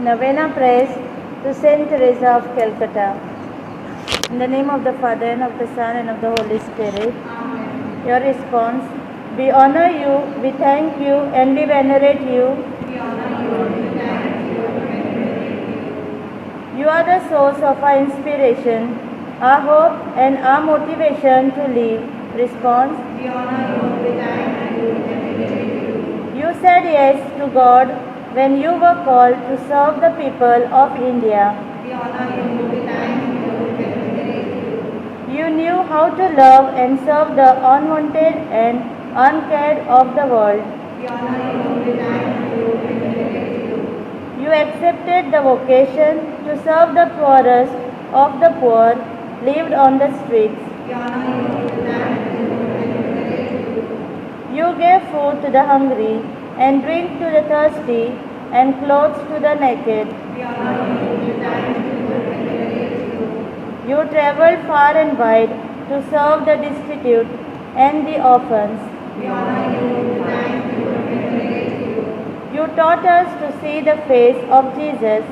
Novena Praise to Saint Teresa of Calcutta. In the name of the Father, and of the Son, and of the Holy Spirit. Amen. Your response: we honor you, we thank you, and we venerate you. We honor you, we thank you, and we venerate you. You are the source of our inspiration, our hope, and our motivation to live. Response: We honor you, we thank you, and we venerate you. you said yes to God when you were called to serve the people of India. We honor you, we thank you, and we venerate you. You knew how to love and serve the unwanted and uncared of the world. We honor you, we thank you, and we venerate you. You accepted the vocation to serve the poorest of the poor lived on the streets. We honor you, we thank you, and we venerate you. You gave food to the hungry and drink to the thirsty and clothes to the naked. We honor you, we thank you, and we venerate you. You traveled far and wide to serve the destitute and the orphans. We honor you, we thank you, and we venerate you. You taught us to see the face of Jesus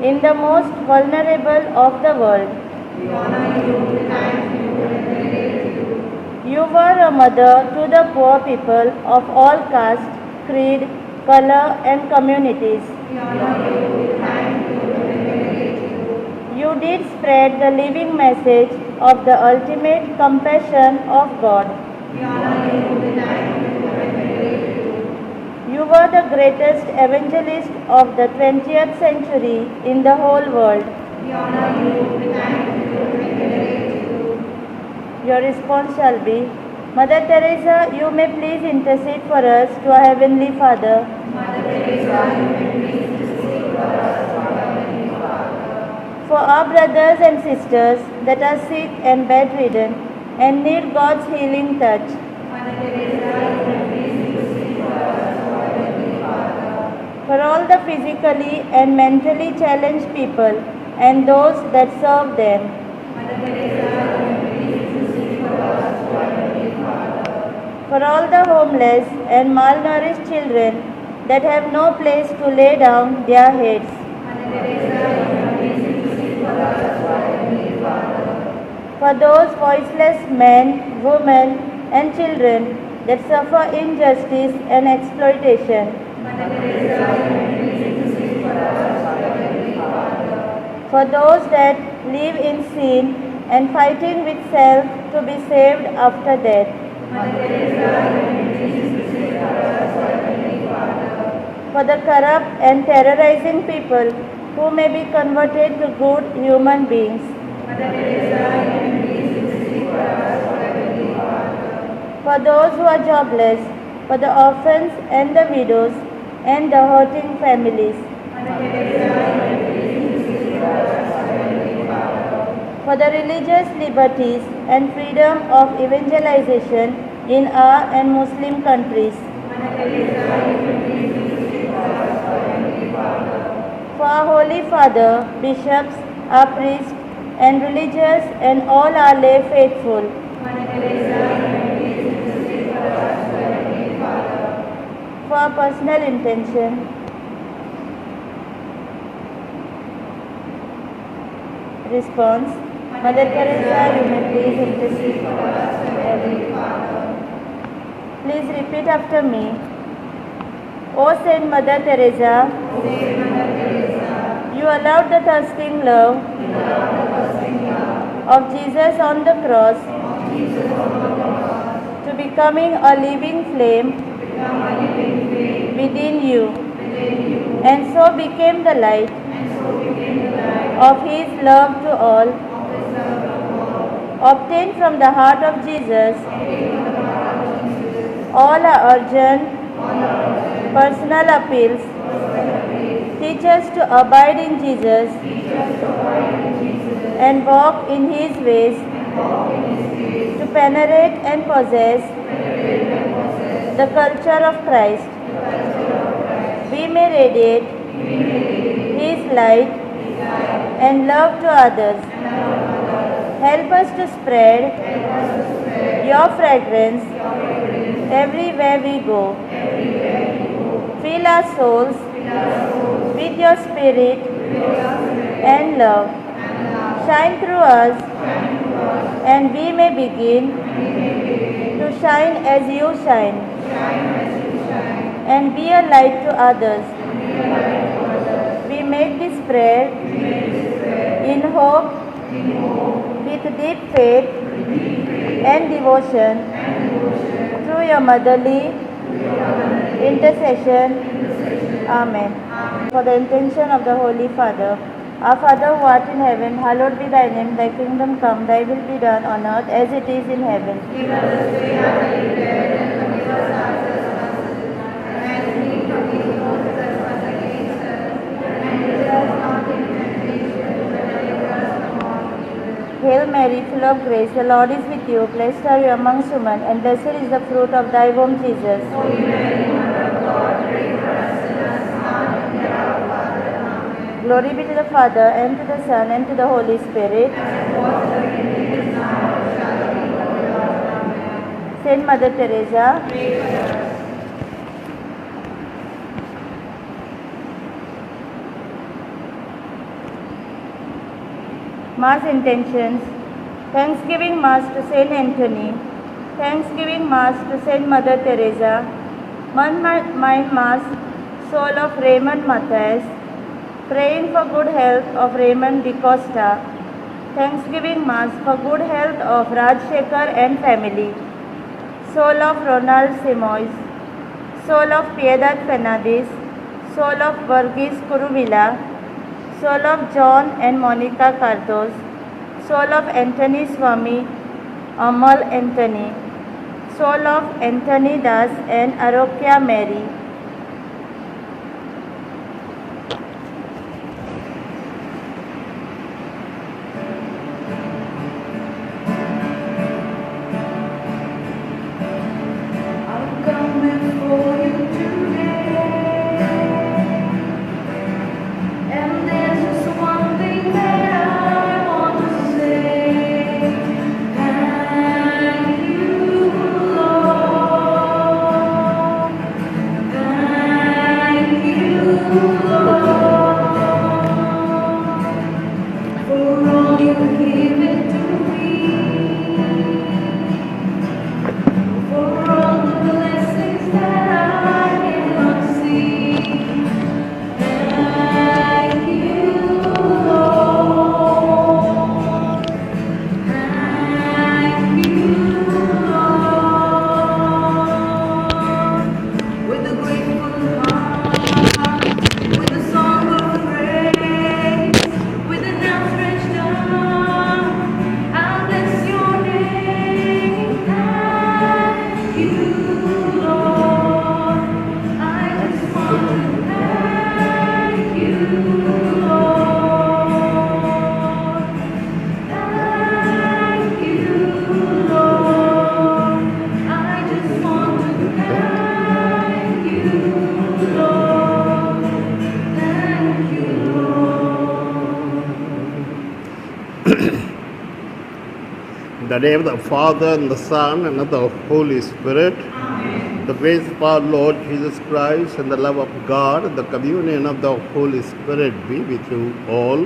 in the most vulnerable of the world. We honor you, we thank you, and we venerate you. You were a mother to the poor people of all castes, creed, color, and communities. We honor you, we thank you, and we venerate you. You did spread the living message of the ultimate compassion of God. We honor you, we thank you, and we venerate you. You were the greatest evangelist of the 20th century in the whole world. We honor you, we thank you, and we venerate you. Your response shall be: Mother Teresa, you may please intercede for us to our Heavenly Father. Mother Teresa, you may please intercede for us, our Heavenly Father. For our brothers and sisters that are sick and bedridden and need God's healing touch. Mother Teresa, you may please intercede for us, our Heavenly Father. For all the physically and mentally challenged people and those that serve them. Mother Teresa, you may please intercede for us, our Heavenly Father. For all the homeless and malnourished children that have no place to lay down their heads. Mother Teresa, you may please intercede for us, our Heavenly Father. For those voiceless men, women, and children that suffer injustice and exploitation. Mother Teresa, you may please intercede for us, our Heavenly Father. For those that live in sin and fighting with self to be saved after death. Mother Teresa, you may please intercede for us, our Heavenly Father. For the corrupt and terrorizing people who may be converted to good human beings. Mother Teresa, you may please intercede for us, our Heavenly Father. For those who are jobless, for the orphans and the widows and the hurting families. Mother Teresa, you may please intercede for us, our Heavenly Father. For the religious liberties and freedom of evangelization in our and Muslim countries. Mother Teresa, you may please intercede for us, our Heavenly Father. For our Holy Father, bishops, our priests, and religious and all our lay faithful. Mother Teresa, you may please intercede for us, our Heavenly Father. For our personal intention. Response: Mother Teresa, you may please intercede for us, our Heavenly Father. Please repeat after me. O Saint Mother Teresa, Saint Mother Teresa, you allowed the thirsting love you love the thirsting love of Jesus on the cross of Jesus on the cross to becoming a living flame to become a living flame within you, within you, and so became the light and so became the light of His love to all, of His love to all. obtained from the heart of Jesus Obtained from the heart of Jesus all our urgent all our urgent personal appeals. personal appeals. Teach us to abide in Jesus Teach us to abide in Jesus and walk in His ways, and walk in His ways, to penetrate and possess penetrate and possess the culture of Christ. the culture of Christ. We may radiate We may radiate His light His light and love to others. and love others. Help us to spread Help us to spread your fragrance your fragrance everywhere we go. everywhere we go. Fill our souls Fill our souls with your spirit and love. Shine through us, and we may begin to shine as you shine, and be a light to others. We make this prayer in hope, with deep faith and devotion, through your motherly intercession. Amen. For the intention of the Holy Father, our Father who art in heaven, hallowed be thy name. Thy kingdom come, thy will be done on earth as it is in heaven. Give us this day our daily bread, and forgive us our trespasses, as we forgive those who trespass against us. And lead us not into temptation, but deliver us from all evil. Hail Mary, full of grace, the Lord is with you. Blessed are you amongst women, and blessed is the fruit of thy womb, Jesus. Holy Mary, Mother of God, pray for us sinners, now and at our hour of death. Amen. Glory be to the Father, and to the Son, and to the Holy Spirit. As it was in the beginning, is now, and shall be, world. Amen. Saint Mother Teresa, Pray for us. Mass intentions. Thanksgiving Mass to Saint Anthony. Thanksgiving Mass to Saint Mother Teresa. Mind Mass, soul of Raymond Matthias. Praying for good health of Raymond DeCosta. Thanksgiving Mass for good health of Rajshekhar and family. Soul of Ronald Simois. Soul of Piedad Fernandez. Soul of Varghese Kuruvilla. Soul of John and Monica Cardos. Soul of Anthony Swami, Amal Anthony. Soul of Anthony Das and Arokya Mary. I've come before you today, and there's just one thing that I want to say. Thank you, Lord. Thank you, Lord, for all you've given to me. For all the blessings that I cannot see. Thank you, Lord. Thank you, Lord. With a grateful heart, with a song of praise, with an outstretched arm, I'll bless your name. Thank you, Lord. I just want to thank you, Lord. Thank you, Lord. I just want to thank you, Lord. Thank you, Lord. In the name of the Father, and the Son, and of the Holy Spirit. The grace of our Lord Jesus Christ, and the love of God, and the communion of the Holy Spirit be with you all.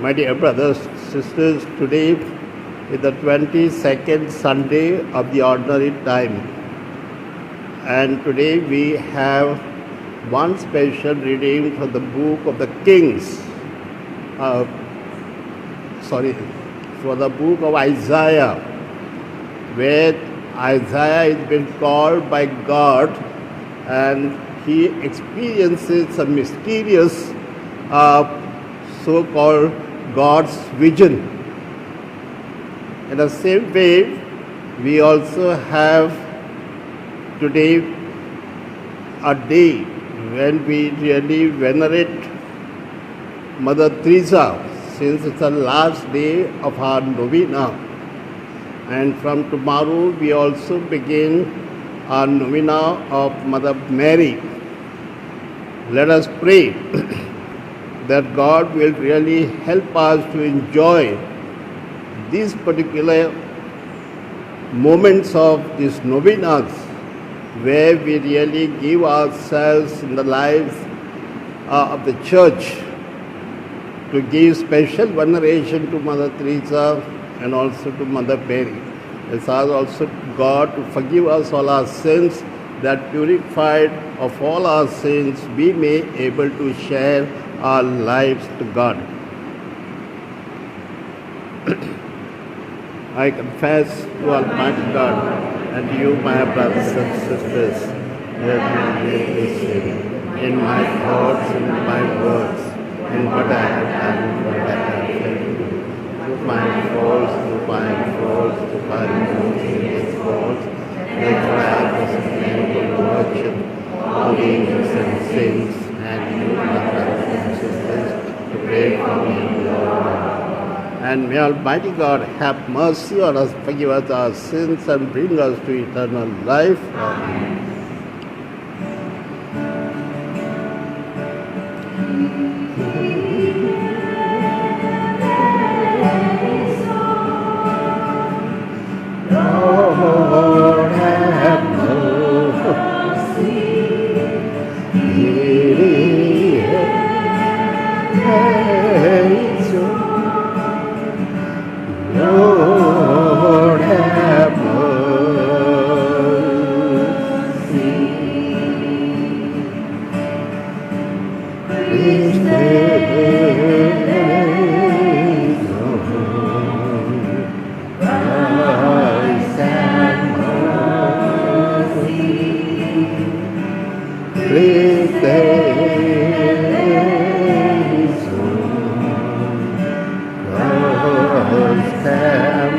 My dear brothers, sisters, today is the 22nd Sunday of the ordinary time. And today we have one special reading from the book of the Kings. For the book of Isaiah, where Isaiah is being called by God and he experiences a mysterious so-called God's vision. In the same way, we also have today a day when we really venerate Mother Teresa, since it's the last day of our novena. And from tomorrow we also begin our novena of Mother Mary. Let us pray that God will really help us to enjoy these particular moments of these novenas where we really give ourselves in the lives of the church to give special veneration to Mother Teresa and also to Mother Mary. Let's ask also God to forgive us all our sins, that purified of all our sins, we may able to share our lives to God. I confess to Almighty God and to you, my brothers and sisters, that I greatly sin in my thoughts and in my words, in what I have done and what I have failed to do. Through my faults, through my serious faults, therefore I was to worship all evils and sins, and you, my brothers and sisters, to pray for me, Lord. And may Almighty God have mercy on us, forgive us our sins, and bring us to eternal life. Amen. Lord, have mercy. Lord, have mercy. Please take Lord, Christ have mercy. Please take Christ have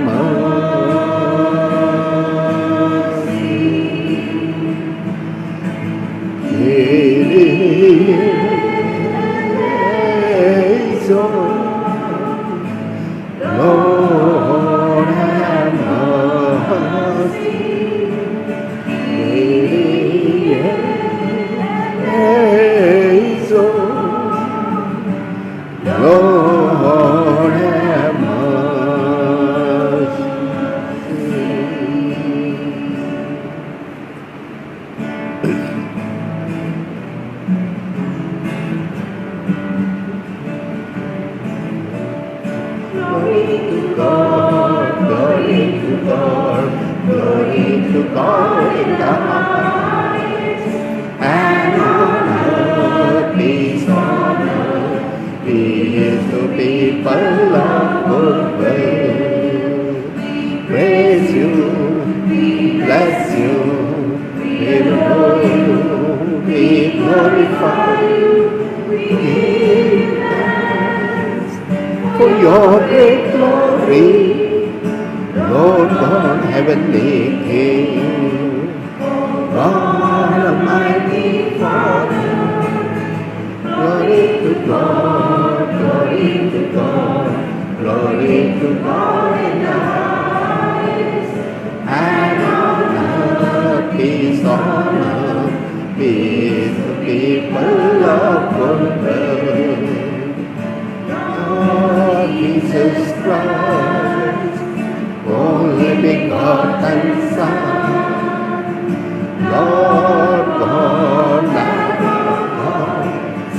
Lord, have mercy. Lord, have mercy. Glory to God, glory to God, glory to God in the highest, and on earth peace on earth, peace to people of good will. Praise you, bless you, we adore you, we glorify you, we give thanks for your great glory, Lord God, heavenly King, God Almighty Father. Glory to God, glory to God, glory to God in the highest, and on earth peace on earth, peace to people of good will. Lord Jesus Christ, only begotten Son, Lord God, Lamb of God,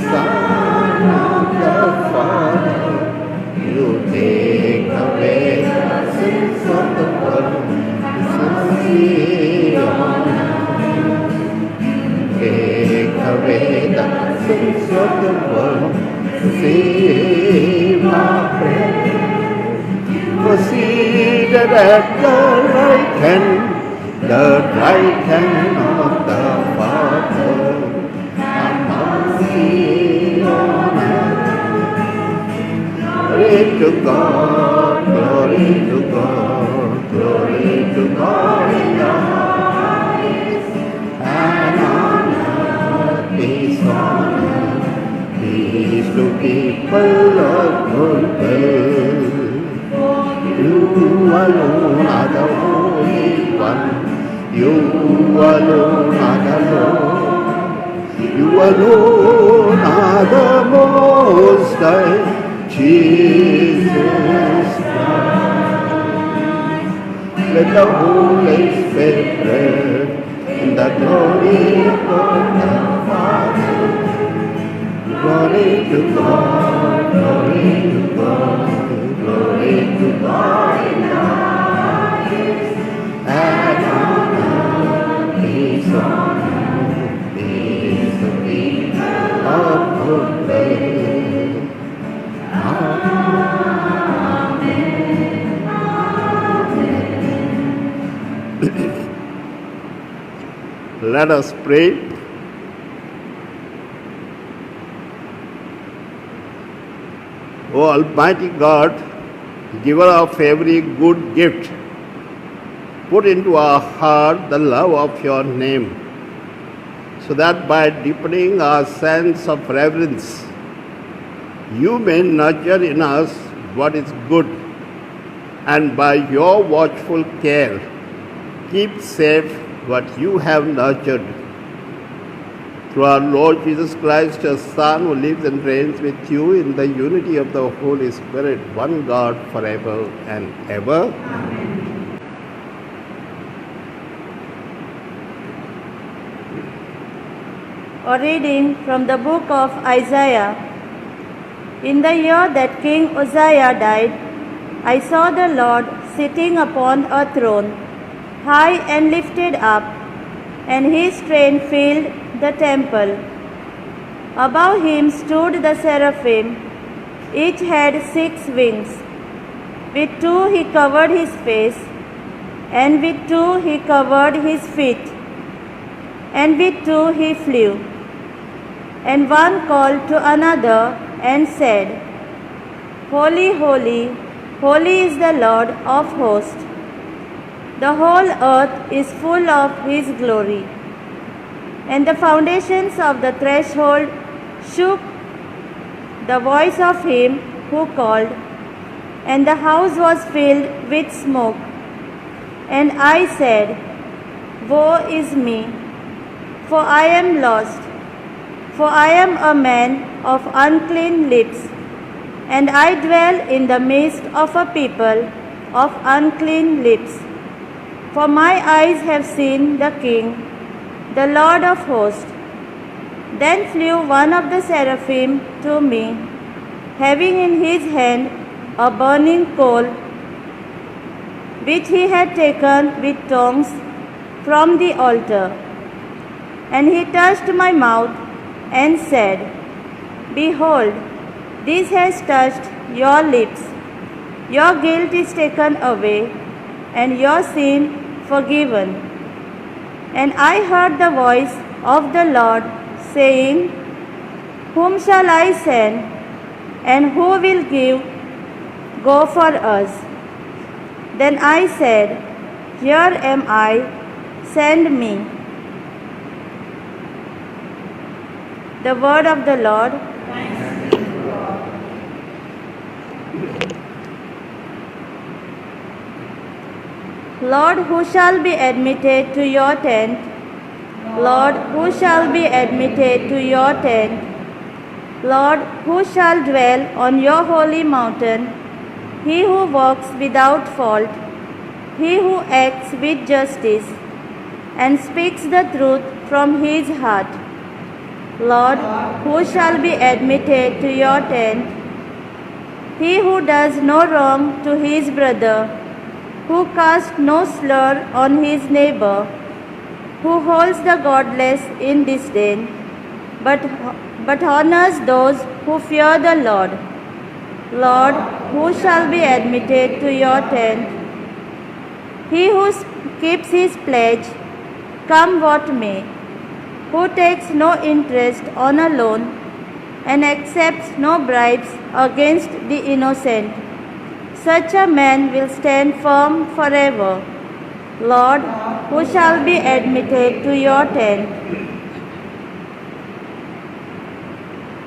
Son of the Father, you take away the sins of the world, see on earth. Take away the sins of the world, save our prayer. For seated at the right hand of the Father, have mercy on us. Glory to God, glory to God, glory to God in the highest, and on earth peace on earth, peace to people of good will. You alone are the Holy One, you alone are the Lord, you alone are the Most High, Jesus Christ. Let the Holy Spirit the glory of God the Father. Glory to God, glory to God, glory to God in the highest. And on earth peace on earth, peace to people of good will. Let us pray. O Almighty God, giver of every good gift, put into our heart the love of your name, so that by deepening our sense of reverence, you may nurture in us what is good, and by your watchful care, keep safe what you have nurtured. Through our Lord Jesus Christ, your Son, who lives and reigns with you in the unity of the Holy Spirit, one God, forever and ever. Amen. A reading from the book of Isaiah. In the year that King Uzziah died, I saw the Lord sitting upon a throne, high and lifted up, and his train filled the temple. Above him stood the seraphim. Each had 6 wings. With 2 he covered his face, and with 2 he covered his feet, and with 2 he flew. And one called to another and said, Holy, holy, holy is the Lord of hosts. The whole earth is full of his glory. And the foundations of the threshold shook the voice of him who called, and the house was filled with smoke. And I said, Woe is me, for I am lost, for I am a man of unclean lips, and I dwell in the midst of a people of unclean lips. For my eyes have seen the King, the Lord of hosts. Then flew one of the seraphim to me, having in his hand a burning coal, which he had taken with tongs from the altar. And he touched my mouth and said, Behold, this has touched your lips. Your guilt is taken away, and your sin forgiven. And I heard the voice of the Lord saying, Whom shall I send, and who will go for us? Then I said, Here am I, send me. The word of the Lord. Thanks be to God. Lord, who shall be admitted to your tent? Lord, who shall be admitted to your tent? Lord, who shall dwell on your holy mountain? He who walks without fault, he who acts with justice, and speaks the truth from his heart. Lord, who shall be admitted to your tent? He who does no wrong to his brother, who casts no slur on his neighbor, who holds the godless in disdain, but honors those who fear the Lord. Lord, who shall be admitted to your tent? He who keeps his pledge, come what may, who takes no interest on a loan, and accepts no bribes against the innocent. Such a man will stand firm forever. Lord, who shall be admitted to your tent?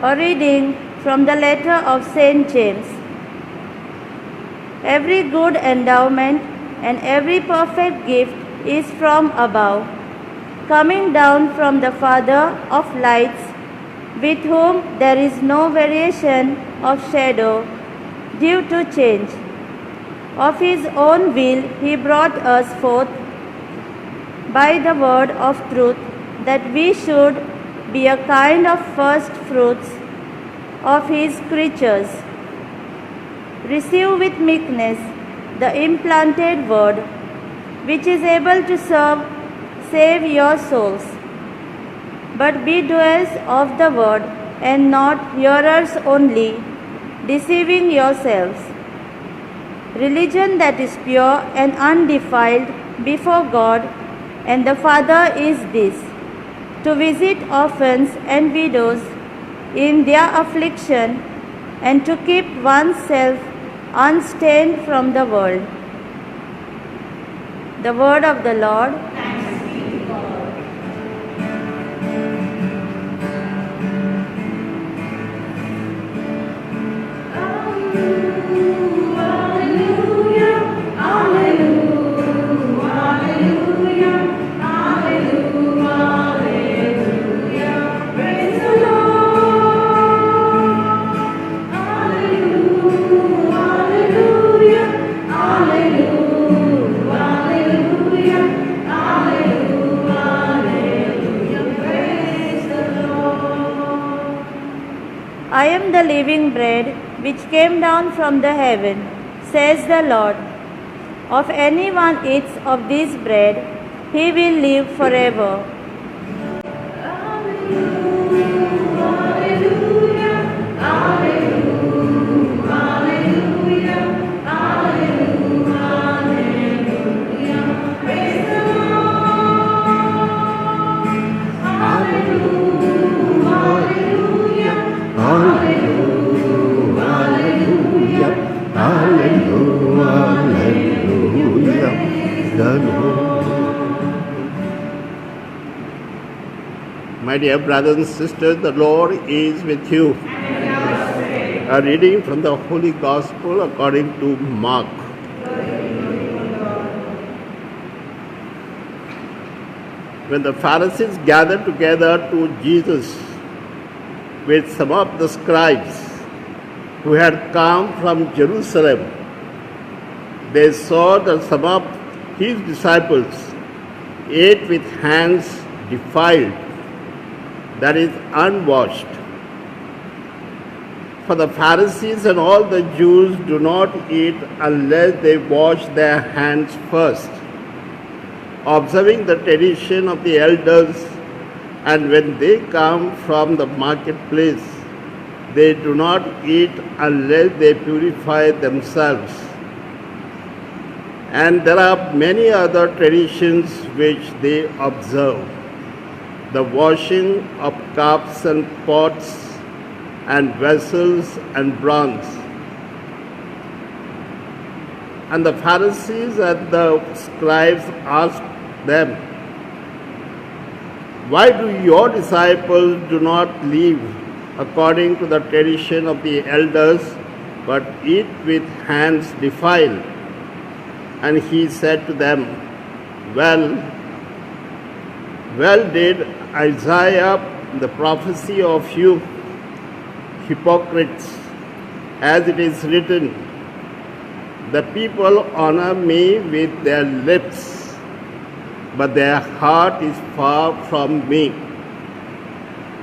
A reading from the letter of St. James. Every good endowment and every perfect gift is from above, coming down from the Father of lights, with whom there is no variation of shadow due to change. Of his own will he brought us forth by the word of truth, that we should be a kind of first fruits of his creatures. Receive with meekness the implanted word, which is able to save your souls. But be doers of the word, and not hearers only, deceiving yourselves. Religion that is pure and undefiled before God and the Father is this: to visit orphans and widows in their affliction, and to keep oneself unstained from the world. The word of the Lord. I am the living bread which came down from the heaven, says the Lord. If anyone eats of this bread, he will live forever. My dear brothers and sisters, the Lord is with you. A reading from the Holy Gospel according to Mark. When the Pharisees gathered together to Jesus with some of the scribes who had come from Jerusalem, they saw that some of his disciples ate with hands defiled, that is, unwashed. For the Pharisees and all the Jews do not eat unless they wash their hands first, observing the tradition of the elders, and when they come from the marketplace, they do not eat unless they purify themselves. And there are many other traditions which they observe: the washing of cups and pots and vessels and bronze. And the Pharisees and the scribes asked them, "Why do your disciples do not live according to the tradition of the elders, but eat with hands defiled?" And he said to them, Well did Isaiah the prophecy of you hypocrites, as it is written, "The people honor me with their lips, but their heart is far from me.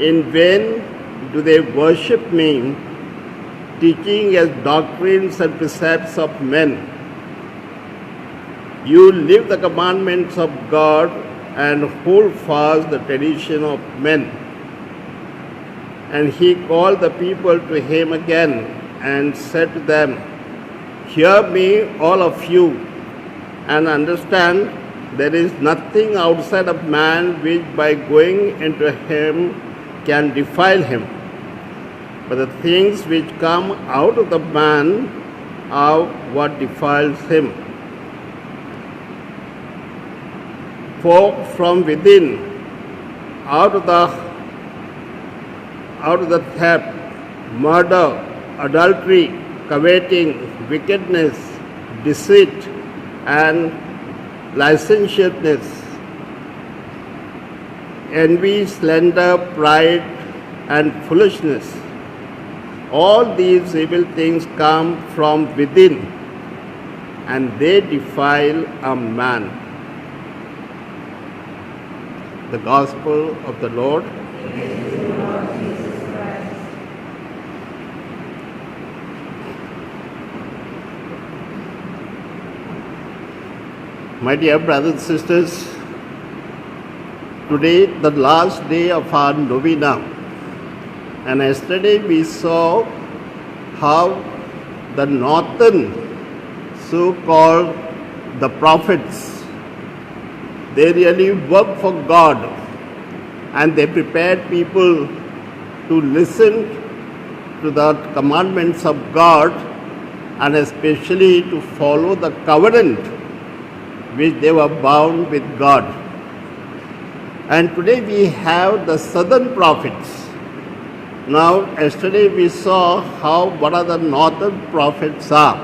In vain do they worship me, teaching as doctrines and precepts of men. You leave the commandments of God and hold fast the tradition of men." And he called the people to him again and said to them, "Hear me, all of you, and understand there is nothing outside of man which by going into him can defile him. But the things which come out of the man are what defiles him. For from within, out of the theft, murder, adultery, coveting, wickedness, deceit, and licentiousness, envy, slander, pride, and foolishness. All these evil things come from within, and they defile a man. The Gospel of the Lord. My dear brothers and sisters, today the last day of our novena, and yesterday we saw how the northern so-called the prophets, they really work for God and they prepared people to listen to the commandments of God and especially to follow the covenant which they were bound with God. And today we have the southern prophets. Now, yesterday we saw what are the northern prophets are.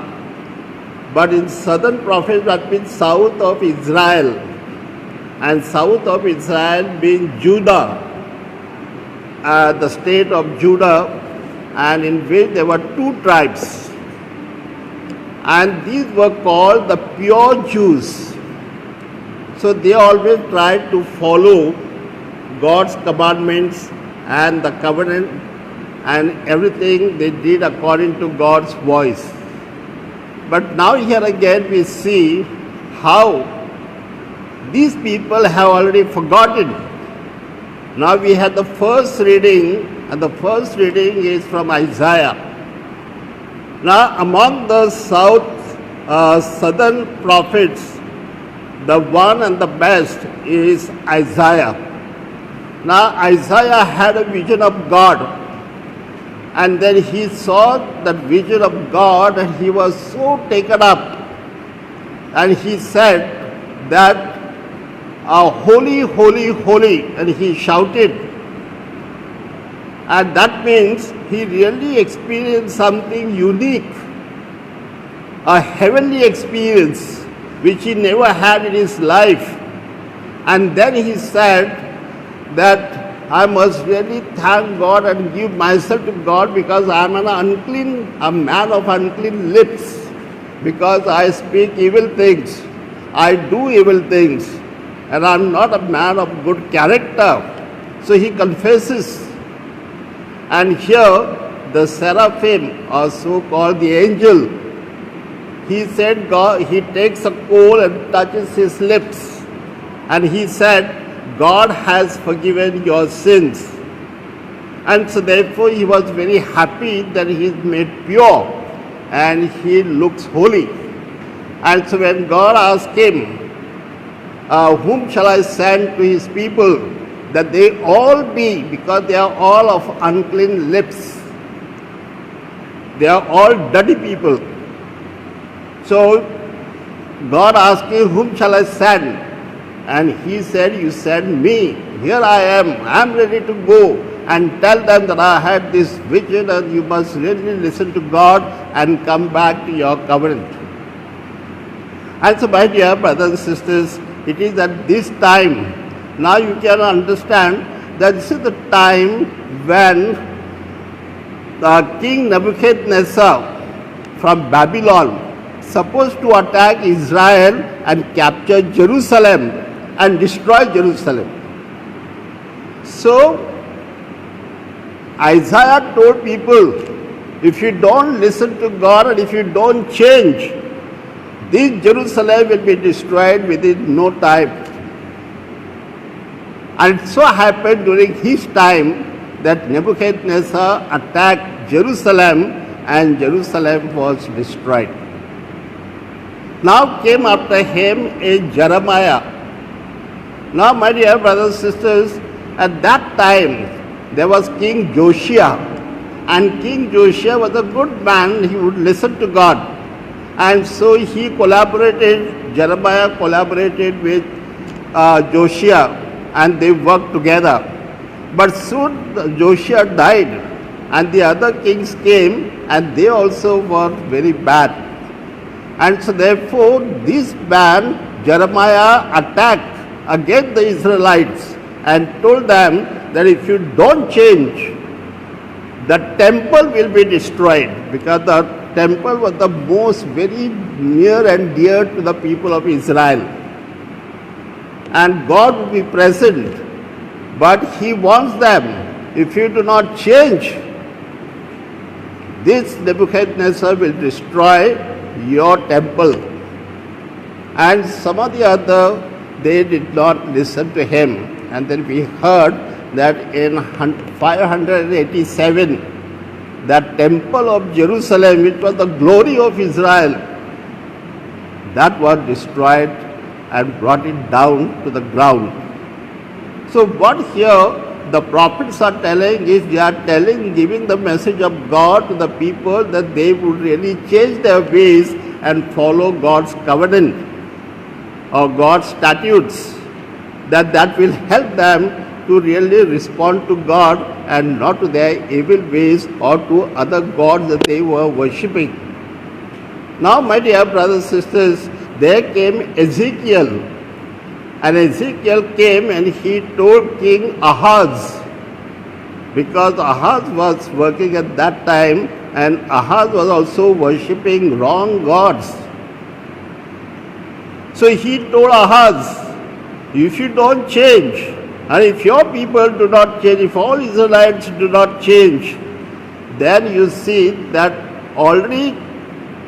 But in southern prophets, that means south of Israel. And south of Israel being Judah, the state of Judah, and in which there were two tribes. And these were called the pure Jews. So they always tried to follow God's commandments and the covenant, and everything they did according to God's voice. But now here again we see how these people have already forgotten. Now we have the first reading, and the first reading is from Isaiah. Now among the southern prophets, the one and the best is Isaiah. Now Isaiah had a vision of God, and then he saw that vision of God and he was so taken up, and he said that holy, holy, holy, and he shouted. And that means he really experienced something unique, a heavenly experience which he never had in his life. And then he said that I must really thank God and give myself to God because I am a man of unclean lips, because I speak evil things, I do evil things, and I am not a man of good character. So he confesses. And here the seraphim, or so called the angel, he said he takes a coal and touches his lips, and he said, God has forgiven your sins. And so therefore he was very happy that he is made pure and he looks holy. And so when God asked him, whom shall I send to his people, that they all be, because they are all of unclean lips, they are all dirty people. So God asked him, whom shall I send? And he said, you send me. Here I am ready to go and tell them that I had this vision and you must really listen to God and come back to your covenant. And so my dear brothers and sisters, it is at this time, now you can understand that this is the time when the King Nebuchadnezzar from Babylon supposed to attack Israel and capture Jerusalem and destroy Jerusalem. So Isaiah told people, if you don't listen to God and if you don't change, this Jerusalem will be destroyed within no time. And it so happened during his time that Nebuchadnezzar attacked Jerusalem and Jerusalem was destroyed. Now came after him a Jeremiah. Now my dear brothers and sisters, at that time there was King Josiah, and King Josiah was a good man, he would listen to God. And so he Jeremiah collaborated with Josiah, and they worked together. But soon Josiah died and the other kings came and they also were very bad. And so therefore this man Jeremiah attacked against the Israelites and told them that if you don't change, the temple will be destroyed, because the temple was the most very near and dear to the people of Israel. And God will be present But he warns them, if you do not change, this Nebuchadnezzar will destroy your temple. And some of the other, they did not listen to him. And then we heard that in 587, that temple of Jerusalem, which was the glory of Israel, that was destroyed and brought it down to the ground. So what here the prophets are telling is, they are giving the message of God to the people that they would really change their ways and follow God's covenant or God's statutes, that will help them to really respond to God and not to their evil ways or to other gods that they were worshipping. Now, my dear brothers and sisters, there came Ezekiel, and Ezekiel came and he told King Ahaz, because Ahaz was working at that time and Ahaz was also worshipping wrong gods. So he told Ahaz, if you don't change, and if your people do not change, if all Israelites do not change, then you see that already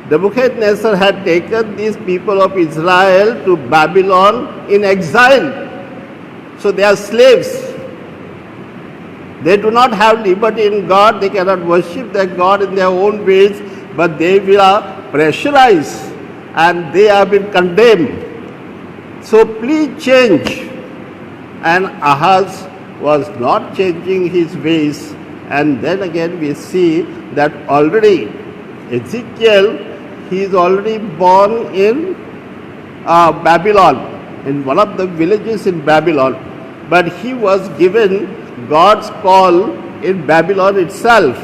Nebuchadnezzar had taken these people of Israel to Babylon in exile. So they are slaves. They do not have liberty in God. They cannot worship their God in their own ways, but they are pressurized and they have been condemned. So please change. And Ahaz was not changing his ways. And then again we see that already Ezekiel, he is already born in Babylon, in one of the villages in Babylon. But he was given God's call in Babylon itself,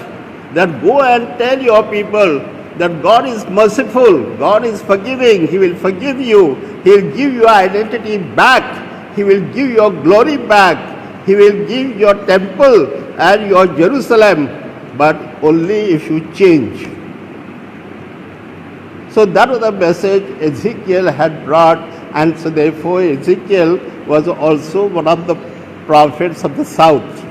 that go and tell your people that God is merciful, God is forgiving, He will forgive you, He will give your identity back, He will give your glory back, He will give your temple and your Jerusalem, but only if you change. So that was the message Ezekiel had brought, and so therefore Ezekiel was also one of the prophets of the south.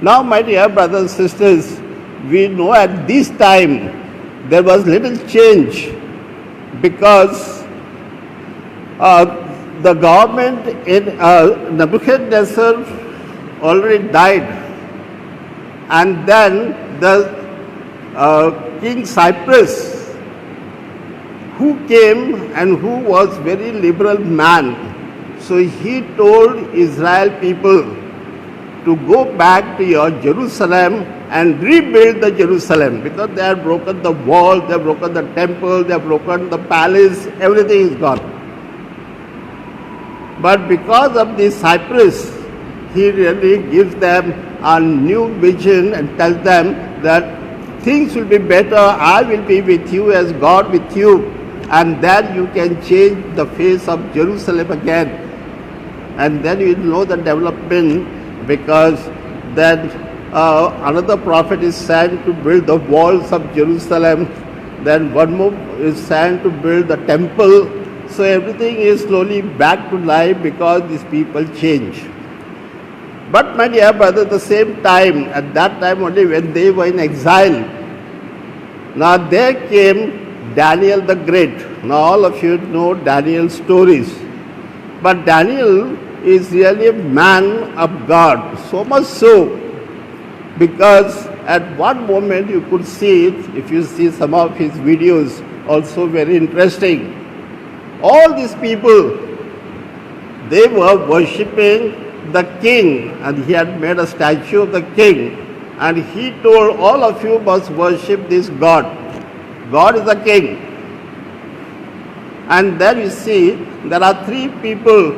Now, my dear brothers and sisters, we know at this time there was little change, because the government in Nebuchadnezzar already died, and then the King Cyrus, who came and who was very liberal man, so he told Israel people to go back to your Jerusalem and rebuild the Jerusalem, because they had broken the wall, they have broken the temple, they have broken the palace, everything is gone. But because of this Cyrus, he really gives them a new vision and tells them that things will be better, I will be with you as God with you, and then you can change the face of Jerusalem again. And then you know the development, because then another prophet is sent to build the walls of Jerusalem, then one more is sent to build the temple. So everything is slowly back to life because these people change. But my dear brother, at the same time, at that time only when they were in exile, now there came Daniel the Great. Now all of you know Daniel's stories. But Daniel is really a man of God, so much so, because at one moment you could see it, if you see some of his videos, also very interesting. All these people, they were worshipping the king, and he had made a statue of the king, and he told all of you must worship this God. God is the king. And then you see there are three people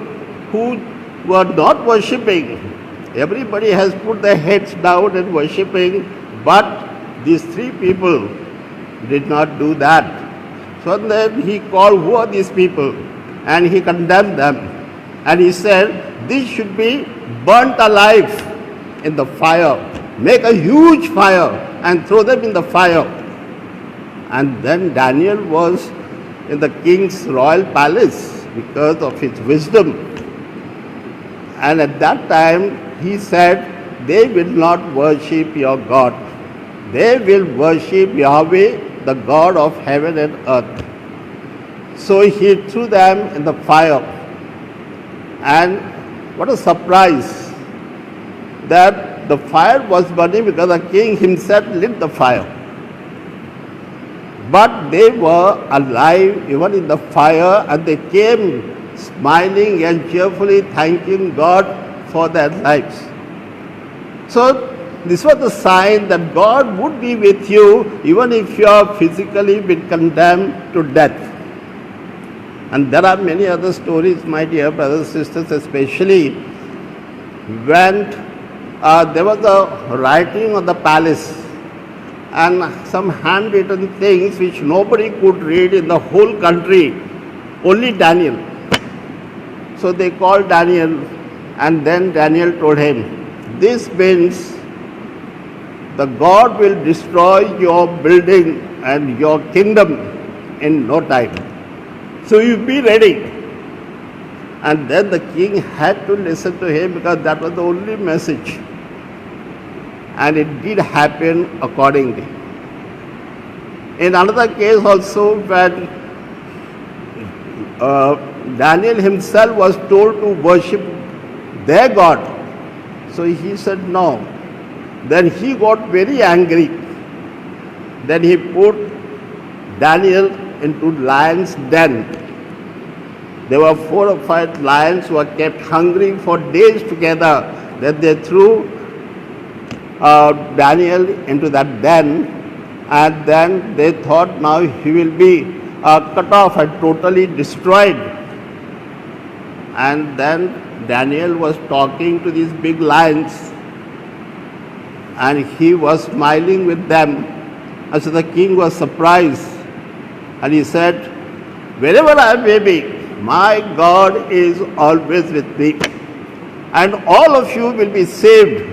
who were not worshipping. Everybody has put their heads down and worshipping, but these three people did not do that. So then he called, who are these people? And he condemned them. And he said, this should be burnt alive in the fire. Make a huge fire and throw them in the fire. And then Daniel was in the king's royal palace because of his wisdom. And at that time, he said, they will not worship your God. They will worship Yahweh, the God of heaven and earth. So he threw them in the fire. And what a surprise that the fire was burning because the king himself lit the fire. But they were alive even in the fire, and they came smiling and cheerfully thanking God for their lives. So this was the sign that God would be with you even if you are physically been condemned to death. And there are many other stories, my dear brothers and sisters, especially when there was a writing on the palace and some handwritten things which nobody could read in the whole country, only Daniel. So they called Daniel, and then Daniel told him, this means the God will destroy your building and your kingdom in no time. So you be ready. And then the king had to listen to him because that was the only message. And it did happen accordingly. In another case also, when Daniel himself was told to worship their God, so he said no. Then he got very angry. Then he put Daniel into lion's den. There were 4 or 5 lions who were kept hungry for days together. Then they threw Daniel into that den, and then they thought now he will be cut off and totally destroyed. And then Daniel was talking to these big lions, and he was smiling with them. And so the king was surprised, and he said, wherever I may be, my God is always with me, and all of you will be saved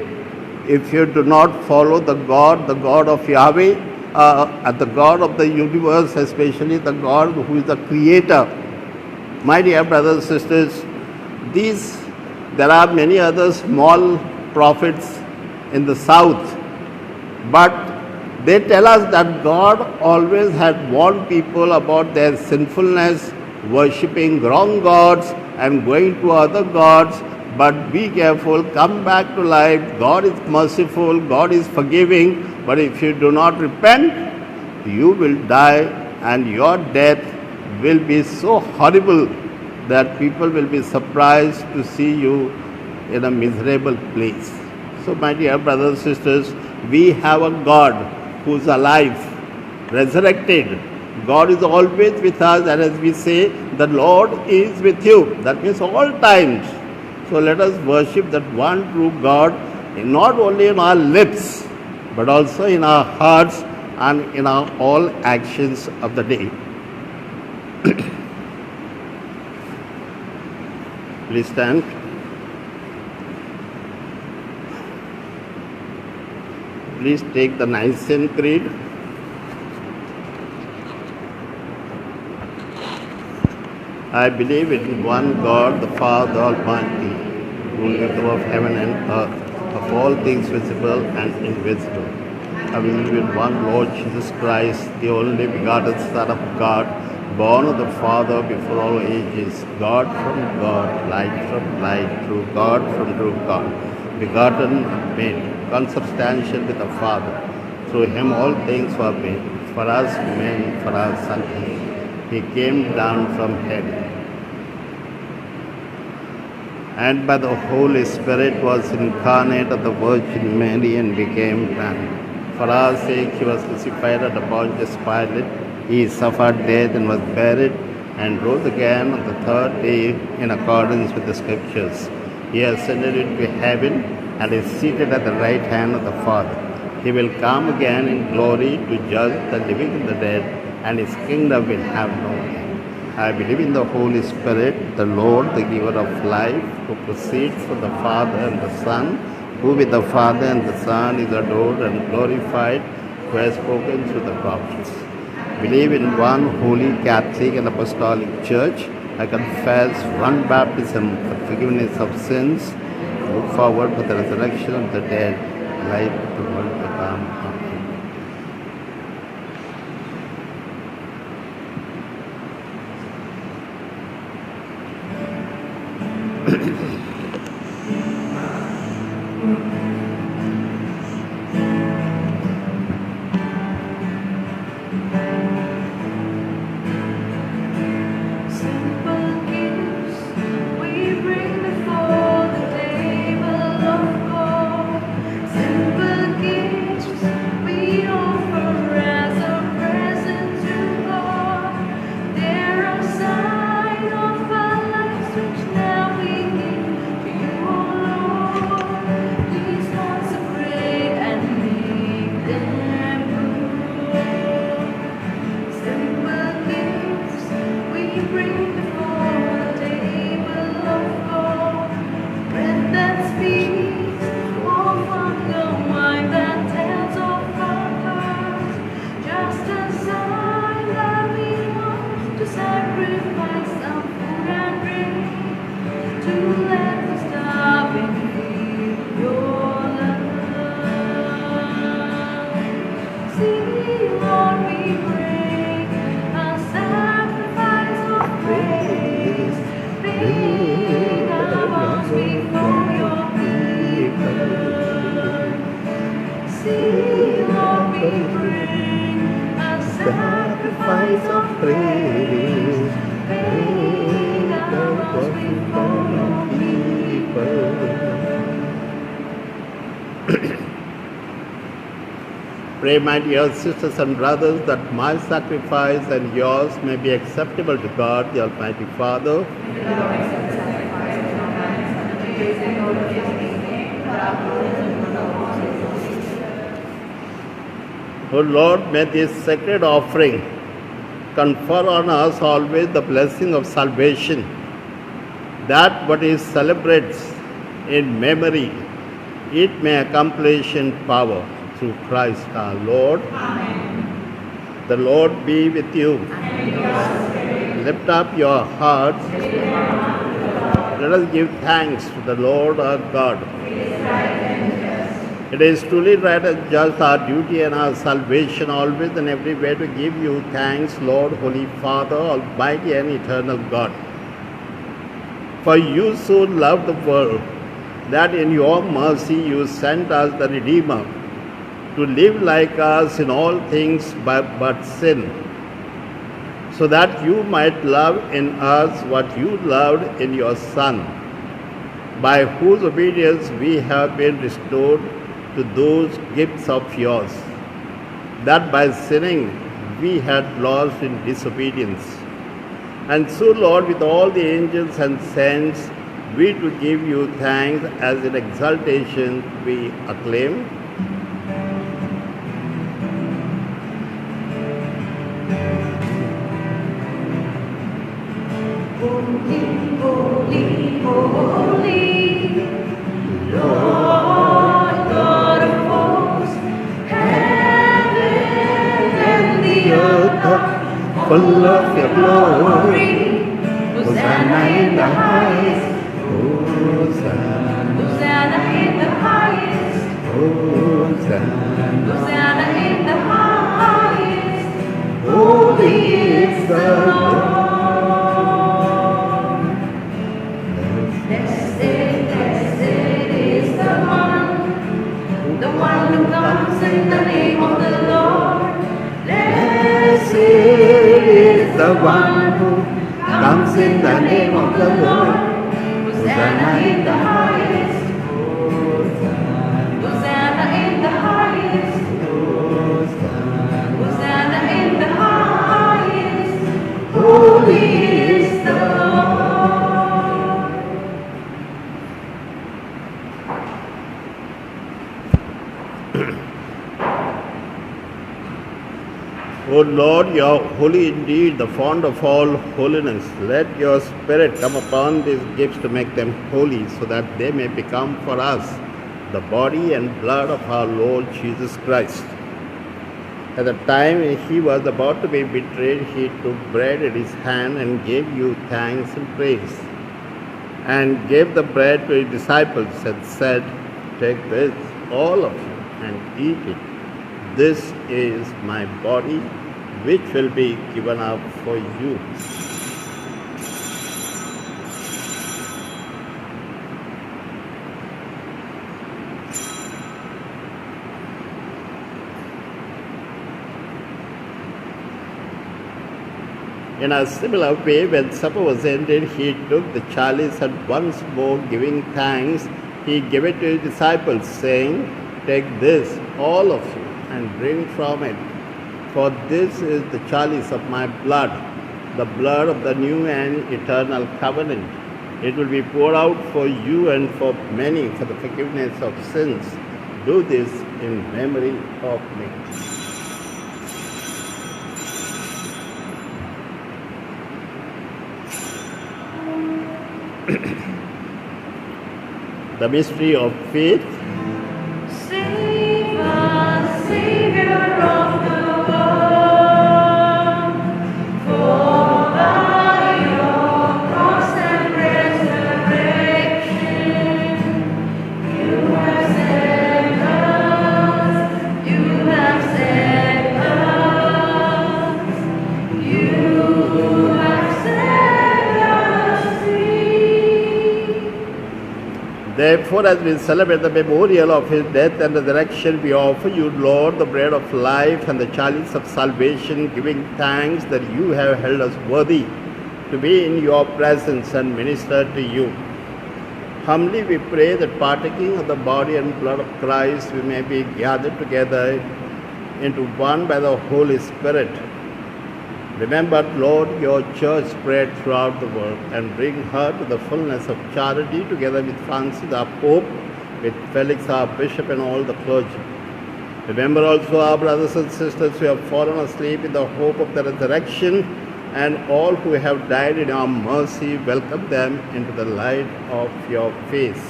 if you do not follow the God of Yahweh, and the God of the universe, especially the God who is the creator. My dear brothers and sisters, there are many other small prophets in the south, but they tell us that God always had warned people about their sinfulness, worshipping wrong gods and going to other gods. But be careful, come back to life. God is merciful, God is forgiving, but if you do not repent, you will die, and your death will be so horrible that people will be surprised to see you in a miserable place. So my dear brothers and sisters, we have a God who is alive, resurrected. God is always with us, and as we say, the Lord is with you. That means all times. So let us worship that one true God, not only in our lips, but also in our hearts and in our all actions of the day. Please stand. Please take the Nicene Creed. I believe in one God, the Father Almighty, creator of heaven and earth, of all things visible and invisible. I believe in one Lord Jesus Christ, the only begotten Son of God, born of the Father before all ages, God from God, light from light, true God from true God, begotten, made, consubstantial with the Father. Through him all things were made. For us men, for our sons, he came down from heaven, and by the Holy Spirit was incarnate of the Virgin Mary and became man. For our sake he was crucified at Pontius Pilate. He suffered death and was buried, and rose again on the 3rd day in accordance with the Scriptures. He ascended into heaven and is seated at the right hand of the Father. He will come again in glory to judge the living and the dead, and his kingdom will have no end. I believe in the Holy Spirit, the Lord, the giver of life, who proceeds from the Father and the Son, who with the Father and the Son is adored and glorified, who has spoken through the prophets. Believe in one holy Catholic and Apostolic Church. I confess one baptism for forgiveness of sins. look forward for the resurrection of the dead, life of the world to come. Amen. Simple gifts we bring before the table of God. Simple gifts we offer as a present to God. They're a sign of our lives which now we give to you, O Lord. Please consecrate and make them good. Simple gifts we bring before the table of God. Bread that speaks of hunger, wine that tells of purpose. Just a sign that we want to sacrifice some food and drink to let the starving feel your love. See, Lord, we bring a sacrifice of praise. Bring our hearts before your people. See, Lord, we bring a sacrifice of praise. Bring our hearts before your people. Pray, my dear sisters and brothers, that my sacrifice and yours may be acceptable to God, the Almighty Father. O Lord, may this sacred offering confer on us always the blessing of salvation, that what it celebrates in memory, it may accomplish in power through Christ our Lord. Amen. The Lord be with you. Lift up your hearts. Let us give thanks to the Lord our God. It is truly right and just our duty and our salvation always and everywhere to give you thanks, Lord, Holy Father, Almighty and Eternal God. For you so loved the world that in your mercy you sent us the Redeemer to live like us in all things but sin, so that you might love in us what you loved in your Son, by whose obedience we have been restored to those gifts of yours, that by sinning we had lost in disobedience. And so, Lord, with all the angels and saints, we to give you thanks as in exaltation we acclaim. Holy, holy, holy, Lord God of hosts, heaven and the earth are full of your glory. Hosanna in the highest. Hosanna in the highest. Hosanna in the highest. Holy is the Lord. Who comes in the name of the Lord. Blessed is the one who comes in the name of the Lord. Hosanna in the highest. Hosanna in the highest. Hosanna in the highest. Holy is the Lord. O Lord, you are holy indeed, the fount of all holiness. Let your Spirit come upon these gifts to make them holy, so that they may become for us the body and blood of our Lord Jesus Christ. At the time he was about to be betrayed, he took bread in his hand and gave you thanks and praise. and gave the bread to his disciples and said, "Take this, all of you, and eat it. This is my body, which will be given up for you." In a similar way, when supper was ended, he took the chalice and once more giving thanks, he gave it to his disciples, saying, "Take this, all of you, and drink from it. For this is the chalice of my blood, the blood of the new and eternal covenant. It will be poured out for you and for many for the forgiveness of sins. Do this in memory of me." The mystery of faith. Save us, Savior of the world, for by your cross and resurrection, you have saved us, you have saved us, you have set us free. Therefore, as we celebrate the memorial of his death and resurrection, we offer you, Lord, the bread of life and the chalice of salvation, giving thanks that you have held us worthy to be in your presence and minister to you. Humbly we pray that partaking of the body and blood of Christ, we may be gathered together into one by the Holy Spirit. Remember, Lord, your church spread throughout the world and bring her to the fullness of charity together with Francis our Pope, with Felix our Bishop and all the clergy. Remember also our brothers and sisters who have fallen asleep in the hope of the resurrection, and all who have died in your mercy, welcome them into the light of your face.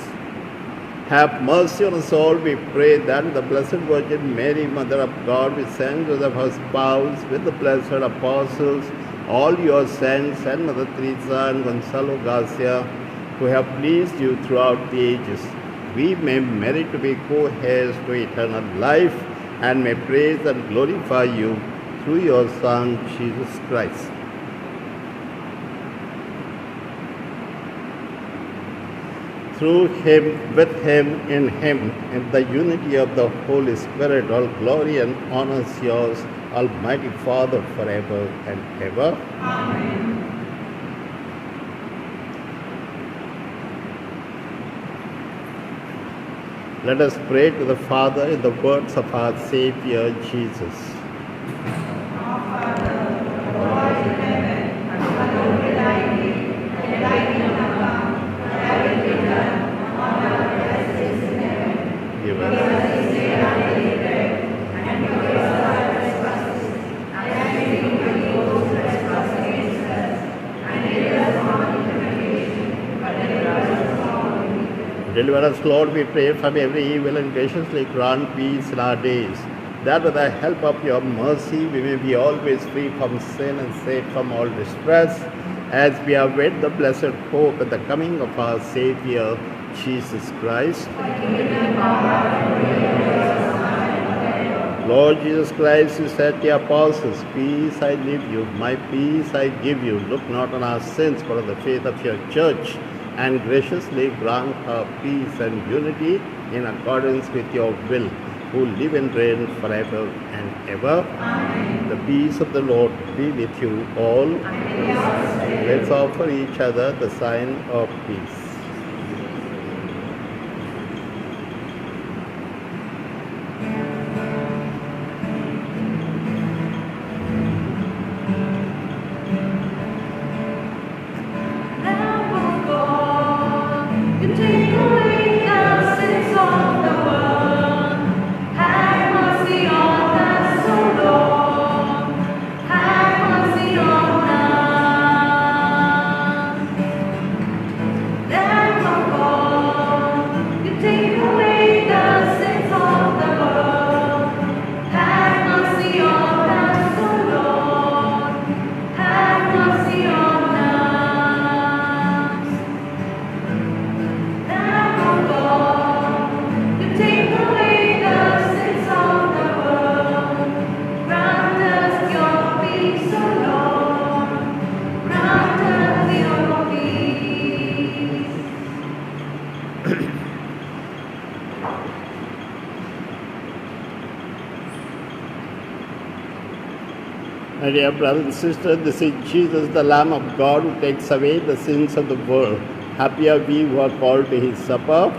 Have mercy on us all, we pray, that the Blessed Virgin Mary, Mother of God, with Saint Joseph, her spouse, with the blessed apostles, all your saints, and Mother Teresa and Gonzalo Garcia, who have pleased you throughout the ages, we may merit to be co-heirs to eternal life, and may praise and glorify you through your Son, Jesus Christ. Through him, with him, in the unity of the Holy Spirit, all glory and honor is yours, Almighty Father, forever and ever. Amen. Let us pray to the Father in the words of our Savior Jesus. Our Father, who art in heaven, hallowed be thy name. Thy kingdom come, thy will be done, on earth as it is in heaven. Give Give us us this day our daily bread, and forgive us our trespasses, as we forgive those who trespass against us. And lead us not into temptation, but deliver us from evil. Deliver us, Lord, we pray, from every evil, and graciously grant peace in our days, that with the help of your mercy we may be always free from sin and safe from all distress, as we await the blessed hope and the coming of our Savior, Jesus Christ. Lord Jesus Christ, you said to the apostles, "Peace I leave you, my peace I give you. Look not on our sins, but on the faith of your church, and graciously grant her peace and unity in accordance with your will, who live and reign forever and ever." Amen. The peace of the Lord be with you all. Let's offer each other the sign of peace. Lamb of God, you take away the sins of the world. Have mercy on us, O Lord. Have mercy on us. My dear brothers and sisters, this is Jesus, the Lamb of God, who takes away the sins of the world. Happy are we who are called to his supper.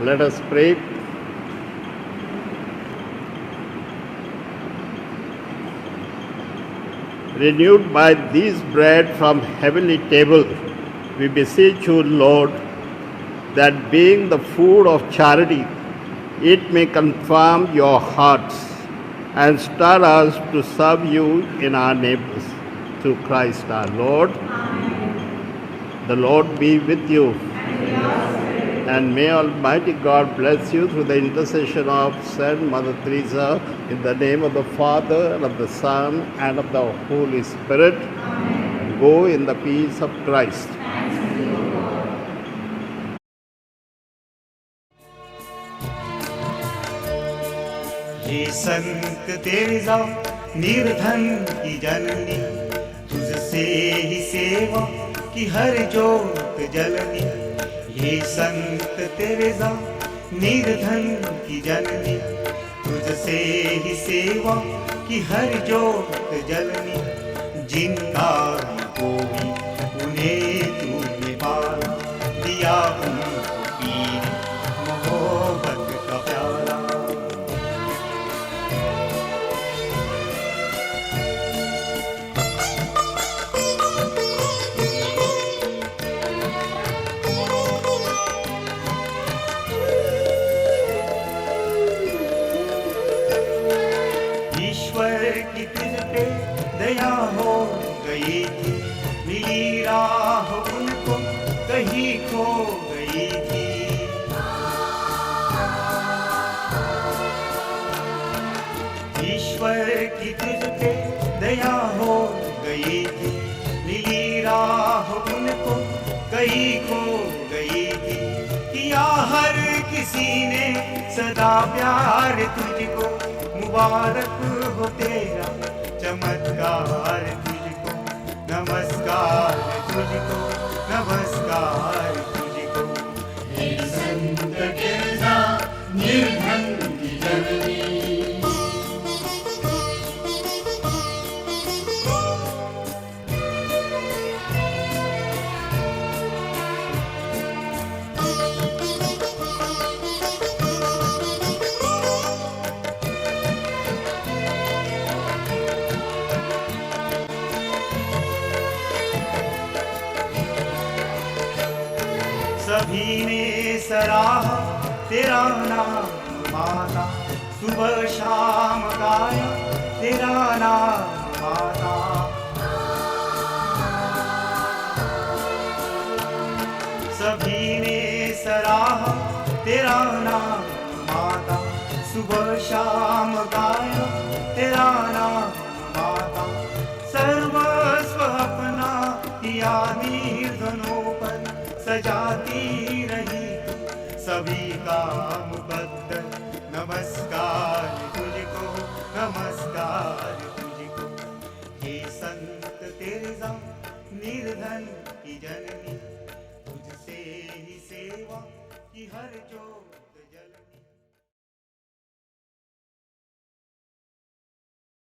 Let us pray. Renewed by this bread from heavenly table, we beseech you, Lord, that being the food of charity, it may confirm your hearts and stir us to serve you in our neighbors. Through Christ our Lord. Amen. The Lord be with you. And may Almighty God bless you through the intercession of Saint Mother Teresa, in the name of the Father, and of the Son, and of the Holy Spirit. Amen. Go in the peace of Christ. Thanks be to God. ये संत Teresa निर्धन की जननी, तुझसे ही सेवा की हर जोत जलनी। ये संत Teresa निर्धन की जननी, तुझसे ही सेवा की हर जोत जलनी। जिनका कोई उन्हें तूने पाला, दिया उनको पीने मोहब्बत का प्याला। दया हो गई थी, मिली राह उनको कहीं खो गई थी। ईश्वर की तुझ पे दया हो गई थी, मिली राह उनको कहीं खो गई थी। किया हर किसी ने सदा प्यार तुझको, मुबारक हो तेरा चमत्कार तुझको, नमस्कार तुझको, नमस्कार तुझको। हे संत तेरेसा निर्धन की जननी, सराहा तेरा नाम माता, सुबह शाम गाया तेरा नाम माता। सभी ने सराहा तेरा नाम माता, सुबह शाम गाया तेरा नाम माता। सर्वस्व अपना किया निर्धनों पर सजाती रही तू, सभी का मुकद्दर नमस्कार तुझको, नमस्कार तुझको। हे संत तेरेसा निर्धन की जननी, तुझसे ही सेवा की हर जो